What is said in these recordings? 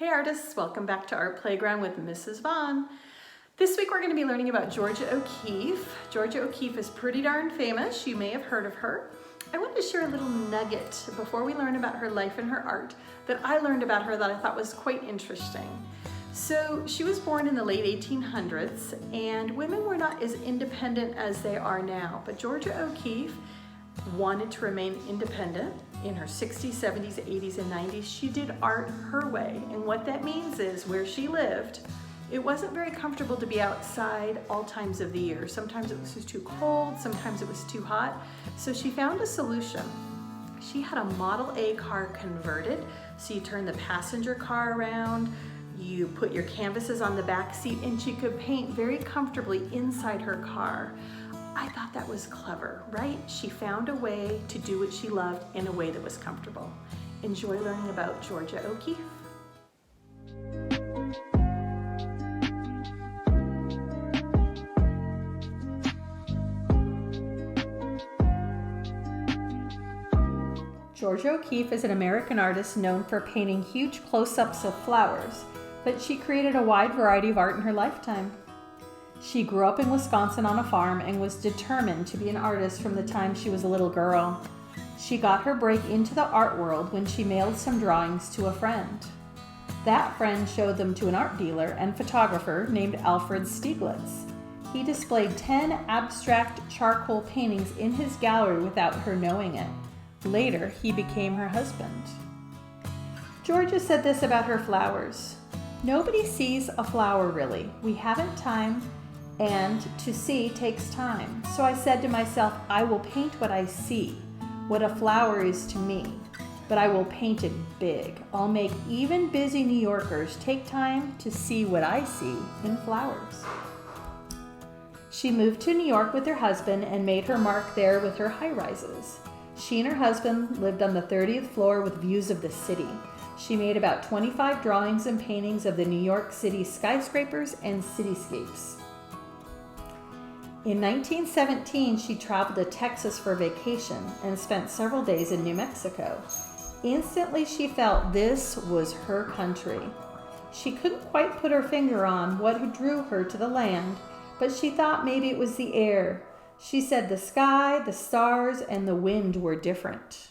Hey artists, welcome back to Art Playground with Mrs. Vaughn. This week we're going to be learning about Georgia O Keeffe. Georgia O Keeffe is pretty darn famous. You may have heard of her. I want to share a little nugget before we learn about her life and her art that I learned about her that I thought was quite interesting. So she was born in the late 1800s and women were not as independent as they are now, but Georgia O Keeffe wanted to remain independent. In her 60s, 70s, 80s, and 90s, she did art her way. And what that means is where she lived, it wasn't very comfortable to be outside all times of the year. Sometimes it was too cold, sometimes it was too hot. So she found a solution. She had a Model A car converted. So you turn the passenger car around, you put your canvases on the back seat, and she could paint very comfortably inside her car. I thought that was clever, right? She found a way to do what she loved in a way that was comfortable. Enjoy learning about Georgia O Keeffe. Georgia O Keeffe is an American artist known for painting huge close-ups of flowers, but she created a wide variety of art in her lifetime. She grew up in Wisconsin on a farm and was determined to be an artist from the time she was a little girl. She got her break into the art world when she mailed some drawings to a friend. That friend showed them to an art dealer and photographer named Alfred Stieglitz. He displayed 10 abstract charcoal paintings in his gallery without her knowing it. Later, he became her husband. Georgia said this about her flowers. "Nobody sees a flower really. We haven't time. And to see takes time. So I said to myself, I will paint what I see, what a flower is to me, but I will paint it big. I'll make even busy New Yorkers take time to see what I see in flowers." She moved to New York with her husband and made her mark there with her high-rises. She and her husband lived on the 30th floor with views of the city. She made about 25 drawings and paintings of the New York City skyscrapers and cityscapes. In 1917, she traveled to Texas for vacation and spent several days in New Mexico. Instantly, she felt this was her country. She couldn't quite put her finger on what drew her to the land, but she thought maybe it was the air. She said the sky, the stars, and the wind were different.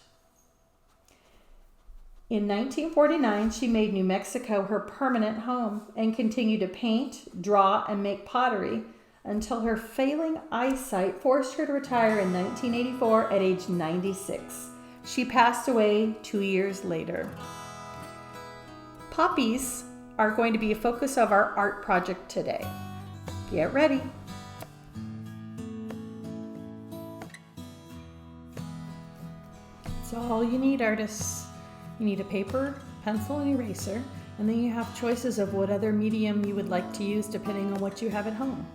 In 1949, she made New Mexico her permanent home and continued to paint, draw, and make pottery until her failing eyesight forced her to retire in 1984 at age 96. She passed away 2 years later. Poppies are going to be a focus of our art project today. Get ready. That's all you need, artists. You need a paper, pencil, and eraser, and then you have choices of what other medium you would like to use depending on what you have at home.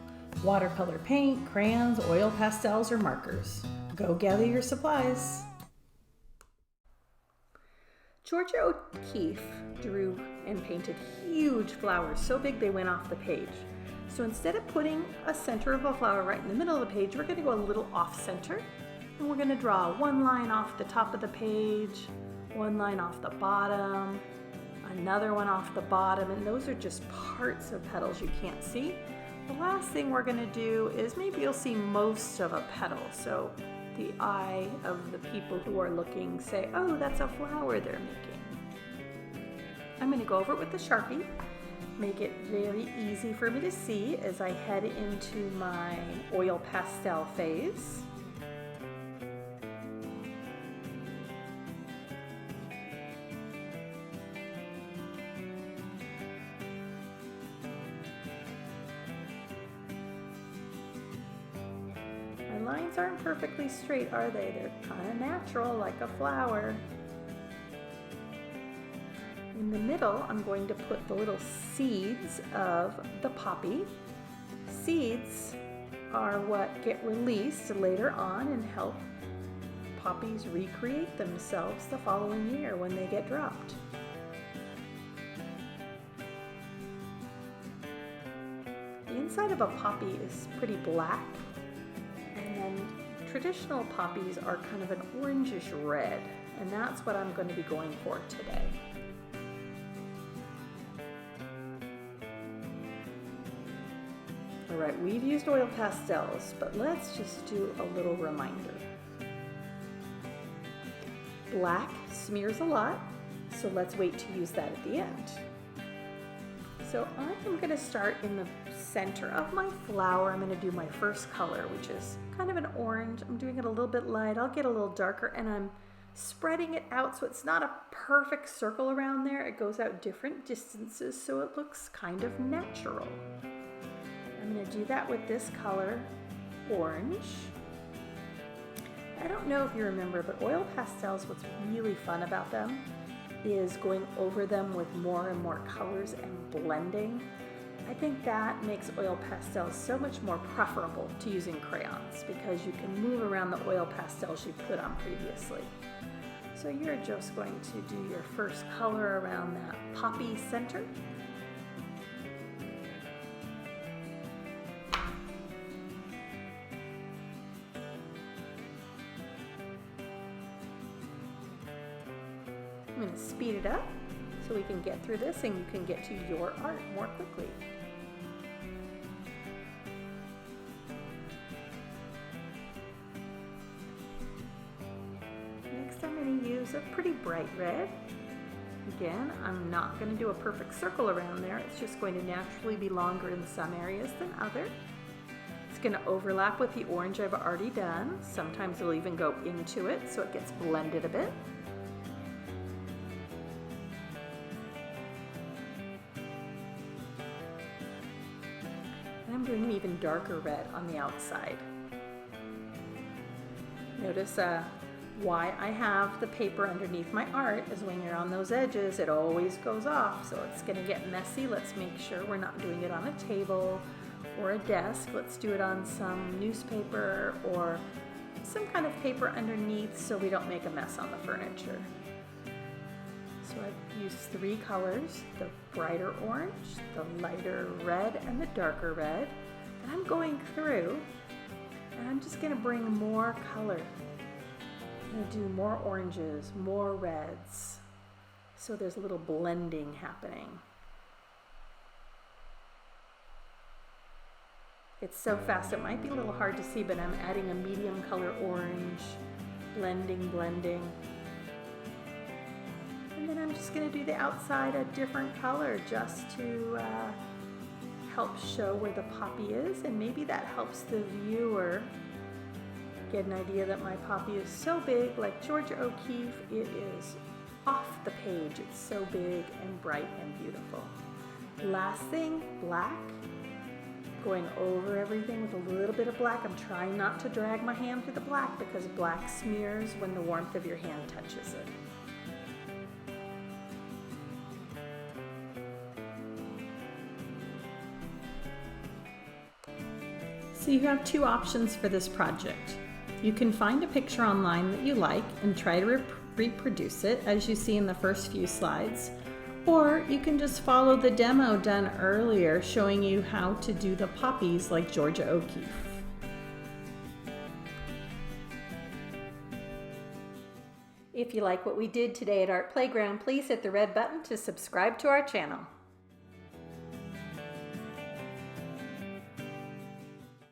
Watercolor paint, crayons, oil pastels, or markers. Go gather your supplies. Georgia O Keeffe drew and painted huge flowers, so big they went off the page. So instead of putting a center of a flower right in the middle of the page, we're going to go a little off center, and we're going to draw one line off the top of the page, one line off the bottom, another one off the bottom, and those are just parts of petals you can't see. The last thing we're going to do is maybe you'll see most of a petal, so the eye of the people who are looking say, oh, that's a flower they're making. I'm going to go over it with the Sharpie, make it very easy for me to see as I head into my oil pastel phase. Lines aren't perfectly straight, are they? They're kind of natural, like a flower. In the middle, I'm going to put the little seeds of the poppy. Seeds are what get released later on and help poppies recreate themselves the following year when they get dropped. The inside of a poppy is pretty black. And traditional poppies are kind of an orangish red, and that's what I'm going to be going for today. All right, we've used oil pastels, but let's just do a little reminder. Black smears a lot, so let's wait to use that at the end. So I'm going to start in the center of my flower. I'm going to do my first color, which is kind of an orange. I'm doing it a little bit light. I'll get a little darker, and I'm spreading it out so it's not a perfect circle around there. It goes out different distances so it looks kind of natural. I'm going to do that with this color, orange. I don't know if you remember, but oil pastels, what's really fun about them is going over them with more and more colors and blending. I think that makes oil pastels so much more preferable to using crayons because you can move around the oil pastels you put on previously. So you're just going to do your first color around that poppy center. I'm going to speed it up so we can get through this and you can get to your art more quickly. Next I'm going to use a pretty bright red. Again, I'm not going to do a perfect circle around there. It's just going to naturally be longer in some areas than others. It's going to overlap with the orange I've already done. Sometimes it'll even go into it so it gets blended a bit. I'm doing an even darker red on the outside. Notice why I have the paper underneath my art is when you're on those edges, it always goes off. So it's going to get messy. Let's make sure we're not doing it on a table or a desk. Let's do it on some newspaper or some kind of paper underneath so we don't make a mess on the furniture. So I've used three colors, the brighter orange, the lighter red, and the darker red. And I'm going through and I'm just going to bring more color. I'm going to do more oranges, more reds. So there's a little blending happening. It's so fast it might be a little hard to see, but I'm adding a medium color orange, blending. And then I'm just going to do the outside a different color just to help show where the poppy is, and maybe that helps the viewer get an idea that my poppy is so big, like Georgia O Keeffe, it is off the page. It's so big and bright and beautiful. Last thing, black. Going over everything with a little bit of black. I'm trying not to drag my hand through the black because black smears when the warmth of your hand touches it. So you have two options for this project. You can find a picture online that you like and try to reproduce it as you see in the first few slides, or you can just follow the demo done earlier showing you how to do the poppies like Georgia O Keeffe. If you like what we did today at Art Playground, please hit the red button to subscribe to our channel.